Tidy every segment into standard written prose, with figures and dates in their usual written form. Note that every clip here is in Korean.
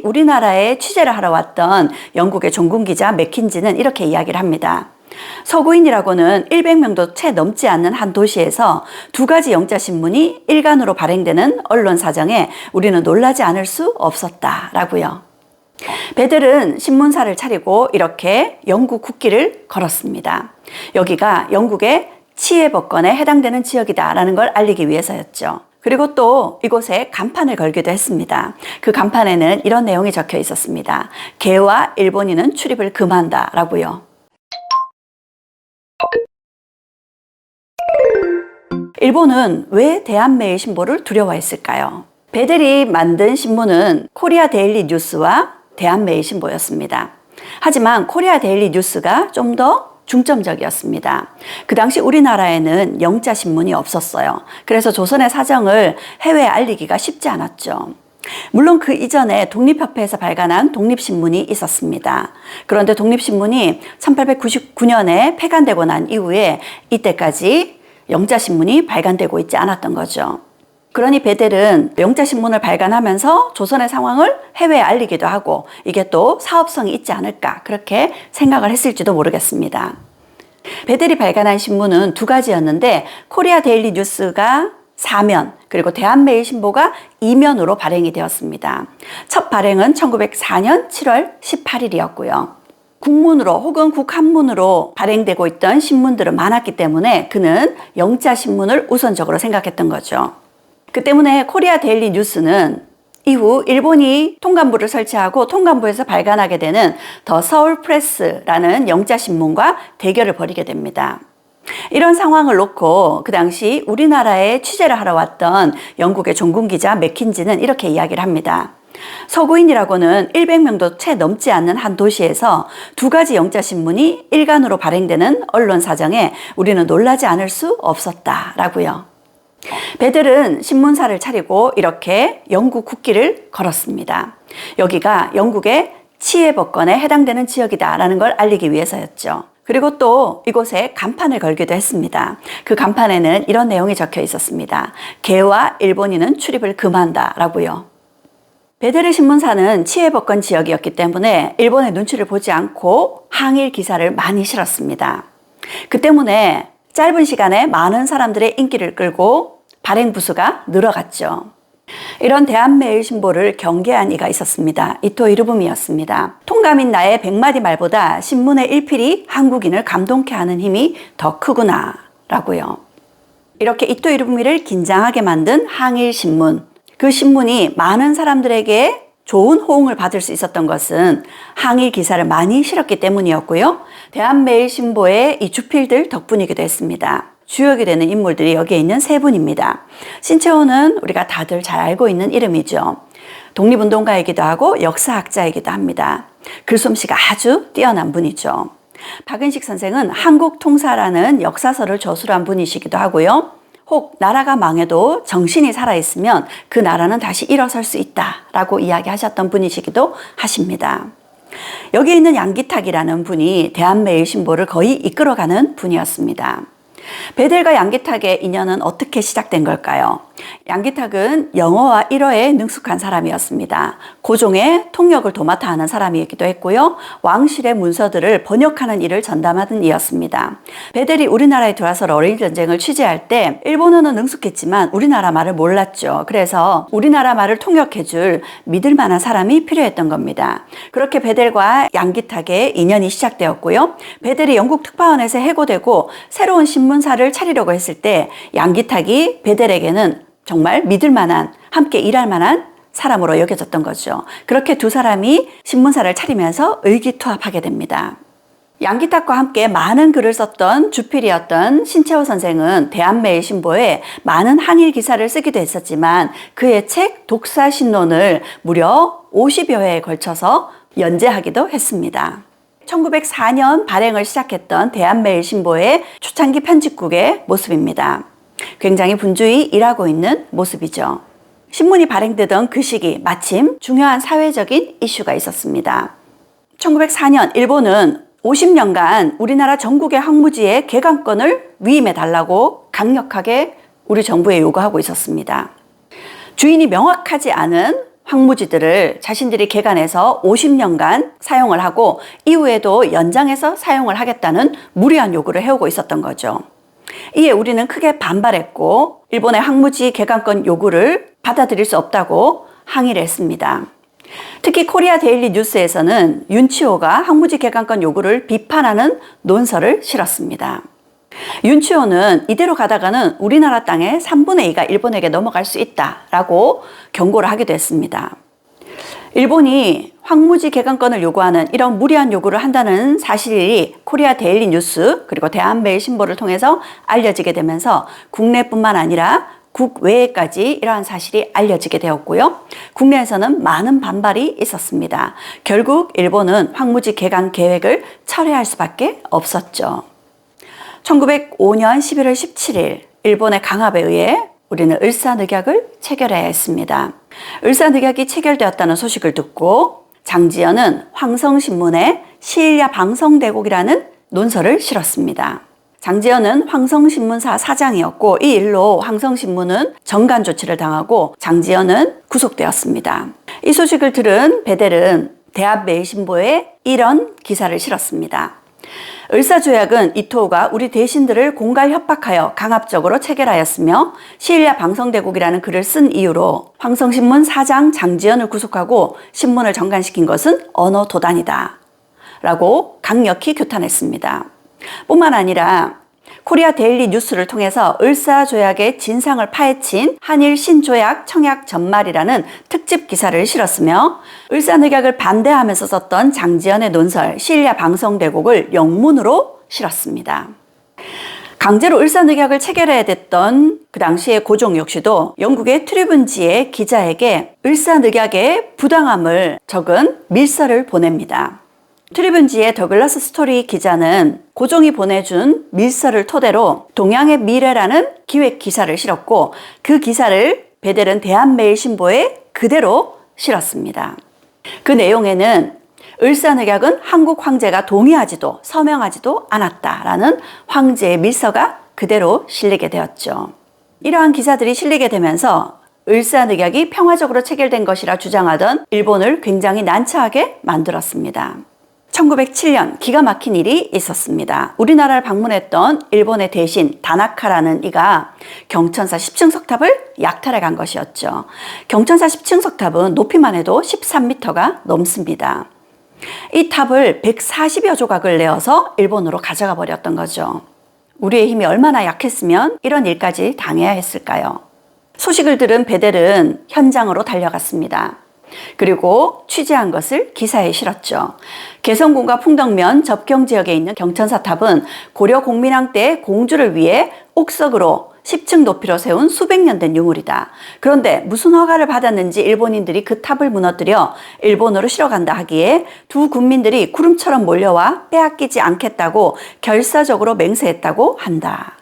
우리나라에 취재를 하러 왔던 영국의 종군기자 맥킨지는 이렇게 이야기를 합니다. 서구인이라고는 100명도 채 넘지 않는 한 도시에서 두 가지 영자신문이 일간으로 발행되는 언론 사정에 우리는 놀라지 않을 수 없었다라고요. 베델은 신문사를 차리고 이렇게 영국 국기를 걸었습니다. 여기가 영국의 치해법권에 해당되는 지역이다라는 걸 알리기 위해서였죠. 그리고 또 이곳에 간판을 걸기도 했습니다. 그 간판에는 이런 내용이 적혀 있었습니다. 개와 일본인은 출입을 금한다 라고요. 일본은 왜 대한매일신보를 두려워했을까요? 베델이 만든 신문은 코리아 데일리 뉴스와 대한매일신보였습니다. 하지만 코리아 데일리 뉴스가 좀 더 중점적이었습니다. 그 당시 우리나라에는 영자신문이 없었어요. 그래서 조선의 사정을 해외에 알리기가 쉽지 않았죠. 물론 그 이전에 독립협회에서 발간한 독립신문이 있었습니다. 그런데 독립신문이 1899년에 폐간되고 난 이후에 이때까지 영자신문이 발간되고 있지 않았던 거죠. 그러니 베델은 영자신문을 발간하면서 조선의 상황을 해외에 알리기도 하고 이게 또 사업성이 있지 않을까 그렇게 생각을 했을지도 모르겠습니다. 베델이 발간한 신문은 두 가지였는데 코리아 데일리 뉴스가 4면 그리고 대한매일신보가 2면으로 발행이 되었습니다. 첫 발행은 1904년 7월 18일이었고요. 국문으로 혹은 국한문으로 발행되고 있던 신문들은 많았기 때문에 그는 영자신문을 우선적으로 생각했던 거죠. 그 때문에 코리아 데일리 뉴스는 이후 일본이 통간부를 설치하고 통간부에서 발간하게 되는 더 서울 프레스라는 영자신문과 대결을 벌이게 됩니다. 이런 상황을 놓고 그 당시 우리나라에 취재를 하러 왔던 영국의 종군기자 맥킨지는 이렇게 이야기를 합니다. 서구인이라고는 100명도 채 넘지 않는 한 도시에서 두 가지 영자신문이 일간으로 발행되는 언론 사정에 우리는 놀라지 않을 수 없었다라고요. 베델은 신문사를 차리고 이렇게 영국 국기를 걸었습니다. 여기가 영국의 치해법권에 해당되는 지역이다라는 걸 알리기 위해서였죠. 그리고 또 이곳에 간판을 걸기도 했습니다. 그 간판에는 이런 내용이 적혀 있었습니다. 개와 일본인은 출입을 금한다 라고요. 베델의 신문사는 치해법권 지역이었기 때문에 일본의 눈치를 보지 않고 항일 기사를 많이 실었습니다. 그 때문에 짧은 시간에 많은 사람들의 인기를 끌고 발행 부수가 늘어갔죠. 이런 대한매일신보를 경계한 이가 있었습니다. 이토 히로부미였습니다. 통감인 나의 100마디 말보다 신문의 일필이 한국인을 감동케 하는 힘이 더 크구나 라고요. 이렇게 이토 히로부미를 긴장하게 만든 항일신문, 그 신문이 많은 사람들에게 좋은 호응을 받을 수 있었던 것은 항일 기사를 많이 실었기 때문이었고요. 대한매일신보의 이 주필들 덕분이기도 했습니다. 주역이 되는 인물들이 여기에 있는 세 분입니다. 신채호는 우리가 다들 잘 알고 있는 이름이죠. 독립운동가이기도 하고 역사학자이기도 합니다. 글솜씨가 아주 뛰어난 분이죠. 박은식 선생은 한국통사라는 역사서를 저술한 분이시기도 하고요. 혹 나라가 망해도 정신이 살아있으면 그 나라는 다시 일어설 수 있다라고 이야기하셨던 분이시기도 하십니다. 여기 있는 양기탁이라는 분이 대한매일신보를 거의 이끌어가는 분이었습니다. 베델과 양기탁의 인연은 어떻게 시작된 걸까요? 양기탁은 영어와 일어에 능숙한 사람이었습니다. 고종의 통역을 도맡아 하는 사람이기도 했고요. 왕실의 문서들을 번역하는 일을 전담하는 이였습니다. 베델이 우리나라에 들어와서 러일 전쟁을 취재할 때 일본어는 능숙했지만 우리나라 말을 몰랐죠. 그래서 우리나라 말을 통역해줄 믿을 만한 사람이 필요했던 겁니다. 그렇게 베델과 양기탁의 인연이 시작되었고요. 베델이 영국 특파원에서 해고되고 새로운 신문사를 차리려고 했을 때 양기탁이 베델에게는 정말 믿을 만한, 함께 일할 만한 사람으로 여겨졌던 거죠. 그렇게 두 사람이 신문사를 차리면서 의기투합하게 됩니다. 양기탁과 함께 많은 글을 썼던 주필이었던 신채호 선생은 대한매일신보에 많은 항일 기사를 쓰기도 했었지만 그의 책 독사신론을 무려 50여 회에 걸쳐서 연재하기도 했습니다. 1904년 발행을 시작했던 대한매일신보의 초창기 편집국의 모습입니다. 굉장히 분주히 일하고 있는 모습이죠. 신문이 발행되던 그 시기 마침 중요한 사회적인 이슈가 있었습니다. 1904년 일본은 50년간 우리나라 전국의 항무지의 개강권을 위임해달라고 강력하게 우리 정부에 요구하고 있었습니다. 주인이 명확하지 않은 황무지들을 자신들이 개간해서 50년간 사용을 하고 이후에도 연장해서 사용을 하겠다는 무리한 요구를 해오고 있었던 거죠. 이에 우리는 크게 반발했고 일본의 황무지 개간권 요구를 받아들일 수 없다고 항의를 했습니다. 특히 코리아 데일리 뉴스에서는 윤치호가 황무지 개간권 요구를 비판하는 논설을 실었습니다. 윤치호는 이대로 가다가는 우리나라 땅의 3분의 2가 일본에게 넘어갈 수 있다라고 경고를 하기도 했습니다. 일본이 황무지 개간권을 요구하는 이런 무리한 요구를 한다는 사실이 코리아 데일리 뉴스 그리고 대한매일신보를 통해서 알려지게 되면서 국내뿐만 아니라 국외에까지 이러한 사실이 알려지게 되었고요. 국내에서는 많은 반발이 있었습니다. 결국 일본은 황무지 개간 계획을 철회할 수밖에 없었죠. 1905년 11월 17일 일본의 강압에 의해 우리는 을사늑약을 체결해야 했습니다. 을사늑약이 체결되었다는 소식을 듣고 장지연은 황성신문에 시일야 방성대국이라는 논설을 실었습니다. 장지연은 황성신문사 사장이었고 이 일로 황성신문은 정간 조치를 당하고 장지연은 구속되었습니다. 이 소식을 들은 베델은 대한매일신보에 이런 기사를 실었습니다. 을사조약은 이토우가 우리 대신들을 공갈 협박하여 강압적으로 체결하였으며 시일야 방성대국이라는 글을 쓴 이유로 황성신문 사장 장지연을 구속하고 신문을 정간시킨 것은 언어도단이다 라고 강력히 규탄했습니다. 뿐만 아니라 코리아 데일리 뉴스를 통해서 을사조약의 진상을 파헤친 한일 신조약 청약 전말이라는 특집 기사를 실었으며 을사늑약을 반대하면서 썼던 장지연의 논설 시일야 방성대국을 영문으로 실었습니다. 강제로 을사늑약을 체결해야 됐던 그 당시의 고종 역시도 영국의 트리뷴지의 기자에게 을사늑약의 부당함을 적은 밀서를 보냅니다. 트리뷴지의 더글라스 스토리 기자는 고종이 보내준 밀서를 토대로 동양의 미래라는 기획 기사를 실었고 그 기사를 베델은 대한매일신보에 그대로 실었습니다. 그 내용에는 을사늑약은 한국 황제가 동의하지도 서명하지도 않았다라는 황제의 밀서가 그대로 실리게 되었죠. 이러한 기사들이 실리게 되면서 을사늑약이 평화적으로 체결된 것이라 주장하던 일본을 굉장히 난처하게 만들었습니다. 1907년 기가 막힌 일이 있었습니다. 우리나라를 방문했던 일본의 대신 다나카라는 이가 경천사 10층 석탑을 약탈해 간 것이었죠. 경천사 10층 석탑은 높이만 해도 13m가 넘습니다. 이 탑을 140여 조각을 내어서 일본으로 가져가 버렸던 거죠. 우리의 힘이 얼마나 약했으면 이런 일까지 당해야 했을까요? 소식을 들은 베델은 현장으로 달려갔습니다. 그리고 취재한 것을 기사에 실었죠. 개성군과 풍덕면 접경 지역에 있는 경천사탑은 고려 공민왕 때 공주를 위해 옥석으로 10층 높이로 세운 수백 년 된 유물이다. 그런데 무슨 허가를 받았는지 일본인들이 그 탑을 무너뜨려 일본으로 실어간다 하기에 두 군민들이 구름처럼 몰려와 빼앗기지 않겠다고 결사적으로 맹세했다고 한다.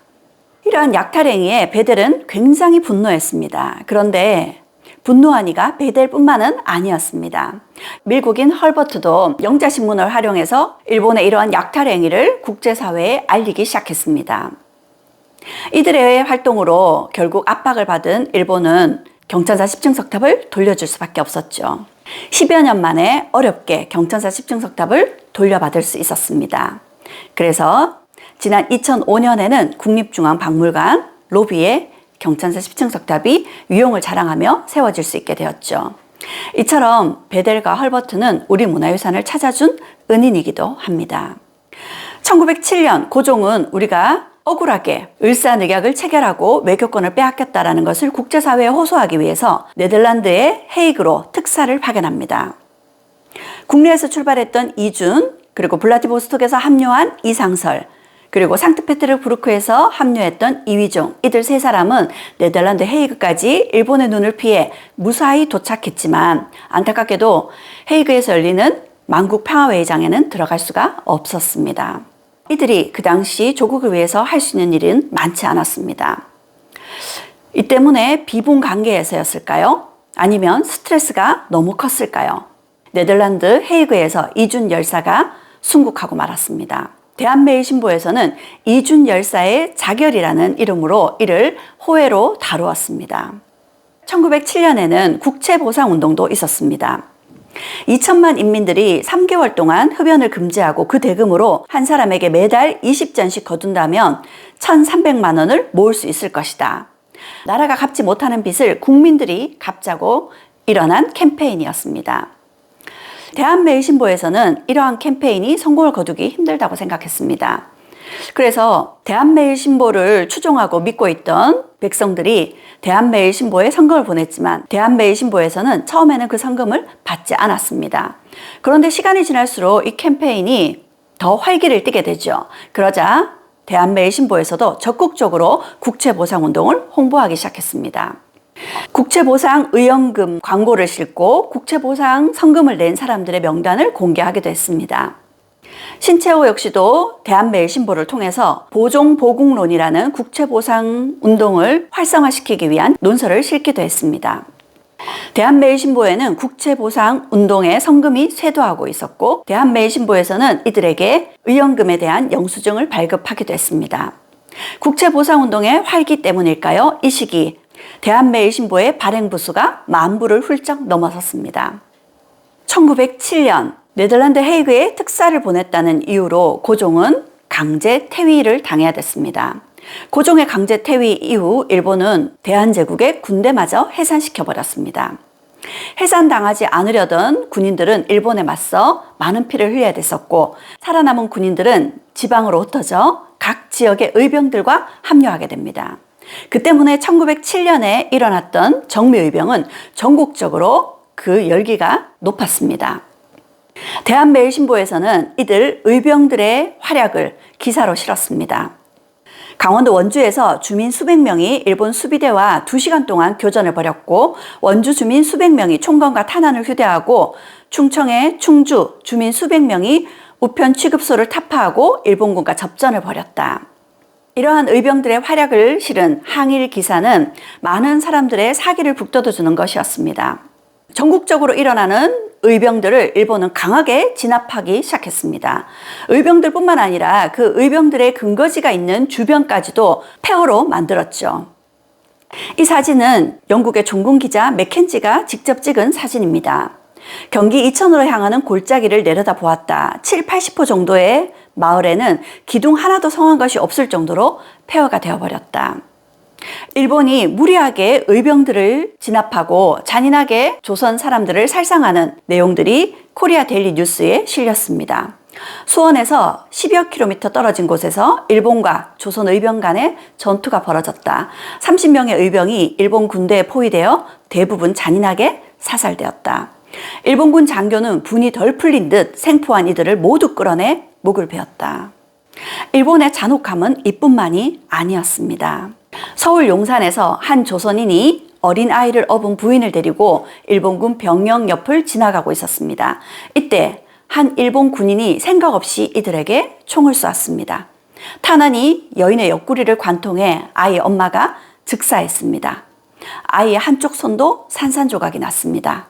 이러한 약탈 행위에 베델은 굉장히 분노했습니다. 그런데 분노한 이가 베델뿐만은 아니었습니다. 밀국인 헐버트도 영자신문을 활용해서 일본의 이러한 약탈 행위를 국제사회에 알리기 시작했습니다. 이들의 활동으로 결국 압박을 받은 일본은 경천사 10층 석탑을 돌려줄 수밖에 없었죠. 10여 년 만에 어렵게 경천사 10층 석탑을 돌려받을 수 있었습니다. 그래서 지난 2005년에는 국립중앙박물관 로비에 경천사 10층 석탑이 위용을 자랑하며 세워질 수 있게 되었죠. 이처럼 베델과 헐버트는 우리 문화유산을 찾아준 은인이기도 합니다. 1907년 고종은 우리가 억울하게 을사늑약을 체결하고 외교권을 빼앗겼다는 것을 국제사회에 호소하기 위해서 네덜란드의 헤이그로 특사를 파견합니다. 국내에서 출발했던 이준, 그리고 블라디보스톡에서 합류한 이상설, 그리고 상트페테르부르크에서 합류했던 이휘종, 이들 세 사람은 네덜란드 헤이그까지 일본의 눈을 피해 무사히 도착했지만 안타깝게도 헤이그에서 열리는 만국 평화회의장에는 들어갈 수가 없었습니다. 이들이 그 당시 조국을 위해서 할 수 있는 일은 많지 않았습니다. 이 때문에 비분 관계에서였을까요? 아니면 스트레스가 너무 컸을까요? 네덜란드 헤이그에서 이준 열사가 순국하고 말았습니다. 대한매일신보에서는 이준 열사의 자결이라는 이름으로 이를 호해로 다루었습니다. 1907년에는 국채보상운동도 있었습니다. 2천만 인민들이 3개월 동안 흡연을 금지하고 그 대금으로 한 사람에게 매달 20잔씩 거둔다면 1,300만 원을 모을 수 있을 것이다. 나라가 갚지 못하는 빚을 국민들이 갚자고 일어난 캠페인이었습니다. 대한매일신보에서는 이러한 캠페인이 성공을 거두기 힘들다고 생각했습니다. 그래서 대한매일신보를 추종하고 믿고 있던 백성들이 대한매일신보에 성금을 보냈지만 대한매일신보에서는 처음에는 그 성금을 받지 않았습니다. 그런데 시간이 지날수록 이 캠페인이 더 활기를 띠게 되죠. 그러자 대한매일신보에서도 적극적으로 국채보상운동을 홍보하기 시작했습니다. 국채보상의원금 광고를 싣고 국채보상 성금을 낸 사람들의 명단을 공개하기도 했습니다. 신채호 역시도 대한매일신보를 통해서 보종보국론이라는 국채보상운동을 활성화시키기 위한 논설을 실기도 했습니다. 대한매일신보에는 국채보상운동에 성금이 쇄도하고 있었고 대한매일신보에서는 이들에게 의원금에 대한 영수증을 발급하기도 했습니다. 국채보상운동의 활기 때문일까요? 이 시기 대한매일신보의 발행부수가 10,000부를 훌쩍 넘어섰습니다. 1907년 네덜란드 헤이그에 특사를 보냈다는 이유로 고종은 강제 퇴위를 당해야 됐습니다. 고종의 강제 퇴위 이후 일본은 대한제국의 군대마저 해산시켜버렸습니다. 해산당하지 않으려던 군인들은 일본에 맞서 많은 피를 흘려야 됐었고 살아남은 군인들은 지방으로 흩어져 각 지역의 의병들과 합류하게 됩니다. 그 때문에 1907년에 일어났던 정미의병은 전국적으로 그 열기가 높았습니다. 대한매일신보에서는 이들 의병들의 활약을 기사로 실었습니다. 강원도 원주에서 주민 수백 명이 일본 수비대와 2시간 동안 교전을 벌였고 원주 주민 수백 명이 총검과 탄환을 휴대하고 충청의 충주 주민 수백 명이 우편 취급소를 타파하고 일본군과 접전을 벌였다. 이러한 의병들의 활약을 실은 항일 기사는 많은 사람들의 사기를 북돋워주는 것이었습니다. 전국적으로 일어나는 의병들을 일본은 강하게 진압하기 시작했습니다. 의병들뿐만 아니라 그 의병들의 근거지가 있는 주변까지도 폐허로 만들었죠. 이 사진은 영국의 종군 기자 맥켄지가 직접 찍은 사진입니다. 경기 이천으로 향하는 골짜기를 내려다 보았다. 70~80% 정도의 마을에는 기둥 하나도 성한 것이 없을 정도로 폐허가 되어버렸다. 일본이 무리하게 의병들을 진압하고 잔인하게 조선 사람들을 살상하는 내용들이 코리아 데일리 뉴스에 실렸습니다. 수원에서 10여 킬로미터 떨어진 곳에서 일본과 조선 의병 간의 전투가 벌어졌다. 30명의 의병이 일본 군대에 포위되어 대부분 잔인하게 사살되었다. 일본군 장교는 분이 덜 풀린 듯 생포한 이들을 모두 끌어내 목을 베었다. 일본의 잔혹함은 이뿐만이 아니었습니다. 서울 용산에서 한 조선인이 어린 아이를 업은 부인을 데리고 일본군 병영 옆을 지나가고 있었습니다. 이때 한 일본 군인이 생각 없이 이들에게 총을 쏘았습니다. 탄환이 여인의 옆구리를 관통해 아이 엄마가 즉사했습니다. 아이의 한쪽 손도 산산조각이 났습니다.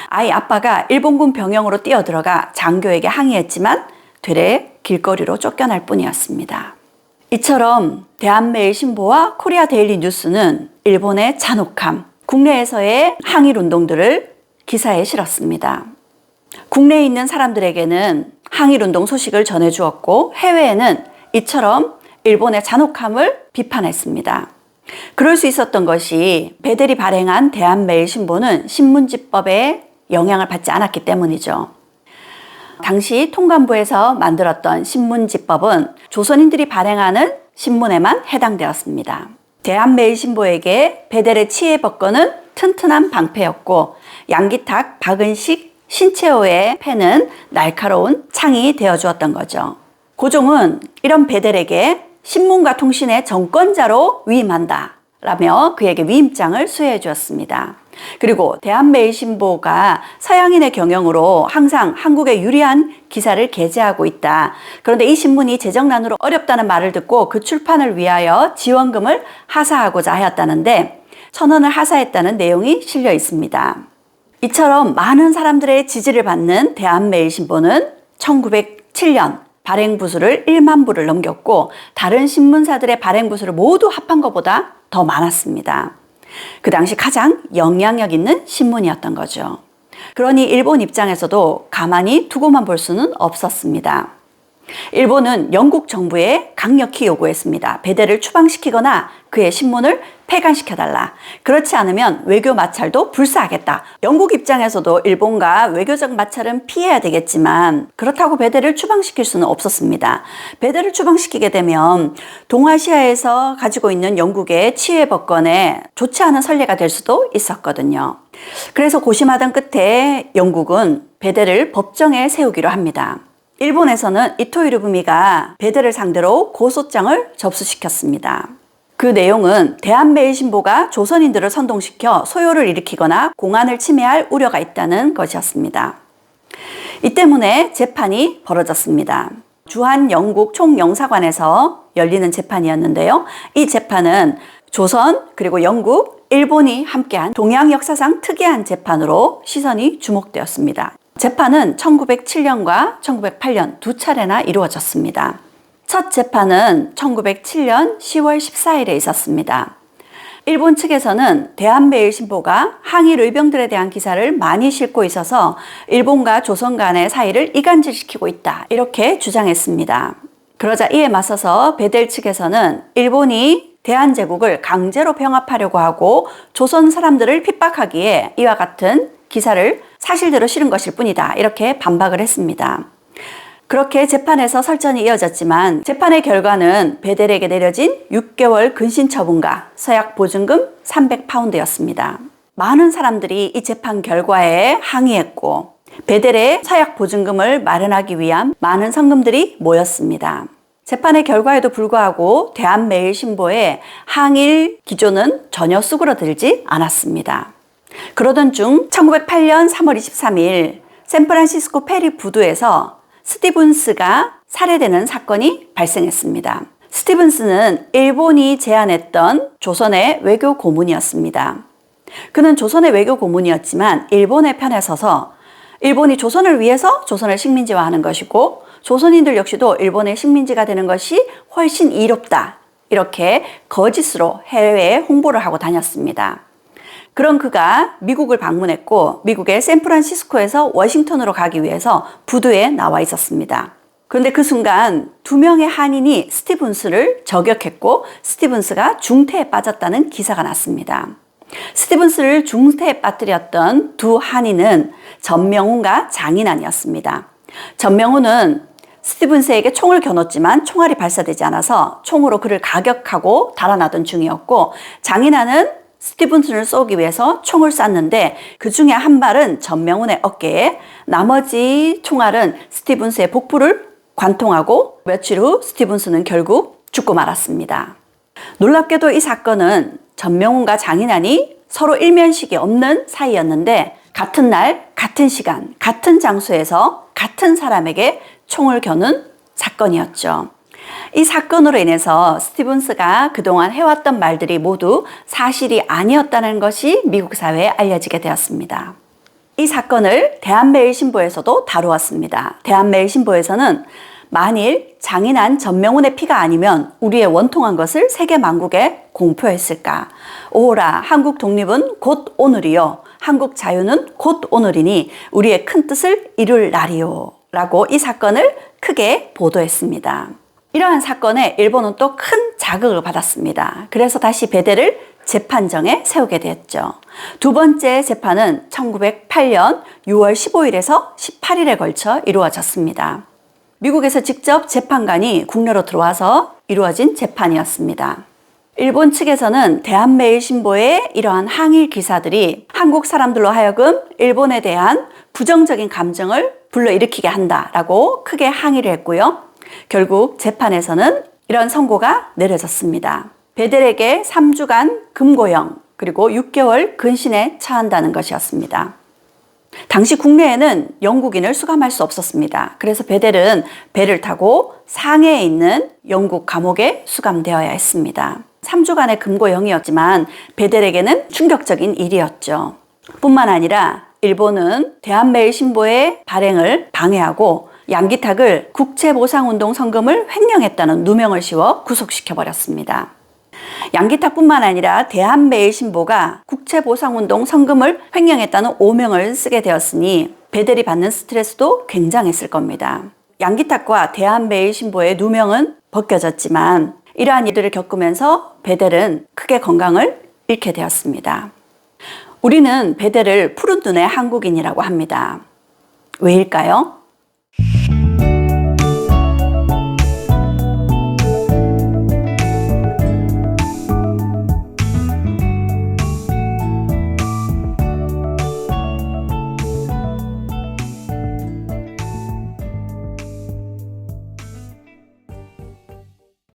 아이 아빠가 일본군 병영으로 뛰어들어가 장교에게 항의했지만 되레 길거리로 쫓겨날 뿐이었습니다. 이처럼 대한매일신보와 코리아 데일리 뉴스는 일본의 잔혹함, 국내에서의 항일운동들을 기사에 실었습니다. 국내에 있는 사람들에게는 항일운동 소식을 전해주었고 해외에는 이처럼 일본의 잔혹함을 비판했습니다. 그럴 수 있었던 것이 베델이 발행한 대한매일신보는 신문지법에 영향을 받지 않았기 때문이죠. 당시 통감부에서 만들었던 신문지법은 조선인들이 발행하는 신문에만 해당되었습니다. 대한매일신보에게 베델의 치해법권은 튼튼한 방패였고 양기탁, 박은식, 신채호의 펜은 날카로운 창이 되어주었던 거죠. 고종은 이런 베델에게 신문과 통신의 정권자로 위임한다 라며 그에게 위임장을 수여해 주었습니다. 그리고 대한매일신보가 서양인의 경영으로 항상 한국에 유리한 기사를 게재하고 있다. 그런데 이 신문이 재정난으로 어렵다는 말을 듣고 그 출판을 위하여 지원금을 하사하고자 하였다는데 1,000원을 하사했다는 내용이 실려 있습니다. 이처럼 많은 사람들의 지지를 받는 대한매일신보는 1907년 발행 부수를 1만 부를 넘겼고 다른 신문사들의 발행 부수를 모두 합한 것보다 더 많았습니다. 그 당시 가장 영향력 있는 신문이었던 거죠. 그러니 일본 입장에서도 가만히 두고만 볼 수는 없었습니다. 일본은 영국 정부에 강력히 요구했습니다. 베델을 추방시키거나 그의 신문을 폐간시켜달라. 그렇지 않으면 외교 마찰도 불사하겠다. 영국 입장에서도 일본과 외교적 마찰은 피해야 되겠지만 그렇다고 베델을 추방시킬 수는 없었습니다. 베델을 추방시키게 되면 동아시아에서 가지고 있는 영국의 치외 법권에 좋지 않은 선례가 될 수도 있었거든요. 그래서 고심하던 끝에 영국은 베델을 법정에 세우기로 합니다. 일본에서는 이토 히로부미가 베델을 상대로 고소장을 접수시켰습니다. 그 내용은 대한매일신보가 조선인들을 선동시켜 소요를 일으키거나 공안을 침해할 우려가 있다는 것이었습니다. 이 때문에 재판이 벌어졌습니다. 주한 영국 총영사관에서 열리는 재판이었는데요. 이 재판은 조선 그리고 영국, 일본이 함께한 동양 역사상 특이한 재판으로 시선이 주목되었습니다. 재판은 1907년과 1908년 두 차례나 이루어졌습니다. 첫 재판은 1907년 10월 14일에 있었습니다. 일본 측에서는 대한매일신보가 항일 의병들에 대한 기사를 많이 싣고 있어서 일본과 조선 간의 사이를 이간질시키고 있다. 이렇게 주장했습니다. 그러자 이에 맞서서 베델 측에서는 일본이 대한제국을 강제로 병합하려고 하고 조선 사람들을 핍박하기에 이와 같은 기사를 사실대로 실은 것일 뿐이다. 이렇게 반박을 했습니다. 그렇게 재판에서 설전이 이어졌지만 재판의 결과는 베델에게 내려진 6개월 근신처분과 서약 보증금 300파운드였습니다. 많은 사람들이 이 재판 결과에 항의했고 베델의 서약 보증금을 마련하기 위한 많은 성금들이 모였습니다. 재판의 결과에도 불구하고 대한매일신보의 항일 기조는 전혀 수그러들지 않았습니다. 그러던 중 1908년 3월 23일 샌프란시스코 페리 부두에서 스티븐스가 살해되는 사건이 발생했습니다. 스티븐스는 일본이 제안했던 조선의 외교 고문이었습니다. 그는 조선의 외교 고문이었지만 일본의 편에 서서 일본이 조선을 위해서 조선을 식민지화하는 것이고 조선인들 역시도 일본의 식민지가 되는 것이 훨씬 이롭다. 이렇게 거짓으로 해외에 홍보를 하고 다녔습니다. 그런 그가 미국을 방문했고 미국의 샌프란시스코에서 워싱턴으로 가기 위해서 부두에 나와 있었습니다. 그런데 그 순간 두 명의 한인이 스티븐스를 저격했고 스티븐스가 중태에 빠졌다는 기사가 났습니다. 스티븐스를 중태에 빠뜨렸던 두 한인은 전명훈과 장인환이었습니다. 전명훈은 스티븐스에게 총을 겨눴지만 총알이 발사되지 않아서 총으로 그를 가격하고 달아나던 중이었고 장인환은 스티븐슨을 쏘기 위해서 총을 쐈는데 그 중에 한 발은 전명훈의 어깨에 나머지 총알은 스티븐스의 복부를 관통하고 며칠 후 스티븐슨은 결국 죽고 말았습니다. 놀랍게도 이 사건은 전명훈과 장인환이 서로 일면식이 없는 사이였는데 같은 날, 같은 시간, 같은 장소에서 같은 사람에게 총을 겨눈 사건이었죠. 이 사건으로 인해서 스티븐스가 그동안 해왔던 말들이 모두 사실이 아니었다는 것이 미국 사회에 알려지게 되었습니다. 이 사건을 대한매일신보에서도 다루었습니다. 대한매일신보에서는 만일 장인환 전명훈의 피가 아니면 우리의 원통한 것을 세계 만국에 공표했을까? 오호라, 한국 독립은 곧 오늘이요. 한국 자유는 곧 오늘이니 우리의 큰 뜻을 이룰 날이요. 라고 이 사건을 크게 보도했습니다. 이러한 사건에 일본은 또 큰 자극을 받았습니다. 그래서 다시 베델을 재판정에 세우게 되었죠. 두 번째 재판은 1908년 6월 15일에서 18일에 걸쳐 이루어졌습니다. 미국에서 직접 재판관이 국내로 들어와서 이루어진 재판이었습니다. 일본 측에서는 대한매일신보의 이러한 항일 기사들이 한국 사람들로 하여금 일본에 대한 부정적인 감정을 불러일으키게 한다라고 크게 항의를 했고요. 결국 재판에서는 이런 선고가 내려졌습니다. 베델에게 3주간 금고형 그리고 6개월 근신에 처한다는 것이었습니다. 당시 국내에는 영국인을 수감할 수 없었습니다. 그래서 베델은 배를 타고 상해에 있는 영국 감옥에 수감되어야 했습니다. 3주간의 금고형이었지만 베델에게는 충격적인 일이었죠. 뿐만 아니라 일본은 대한매일신보의 발행을 방해하고 양기탁을 국채보상운동 성금을 횡령했다는 누명을 씌워 구속시켜버렸습니다. 양기탁뿐만 아니라 대한매일신보가 국채보상운동 성금을 횡령했다는 오명을 쓰게 되었으니 배들이 받는 스트레스도 굉장했을 겁니다. 양기탁과 대한매일신보의 누명은 벗겨졌지만 이러한 일들을 겪으면서 베델은 크게 건강을 잃게 되었습니다. 우리는 베델을 푸른 눈의 한국인이라고 합니다. 왜일까요?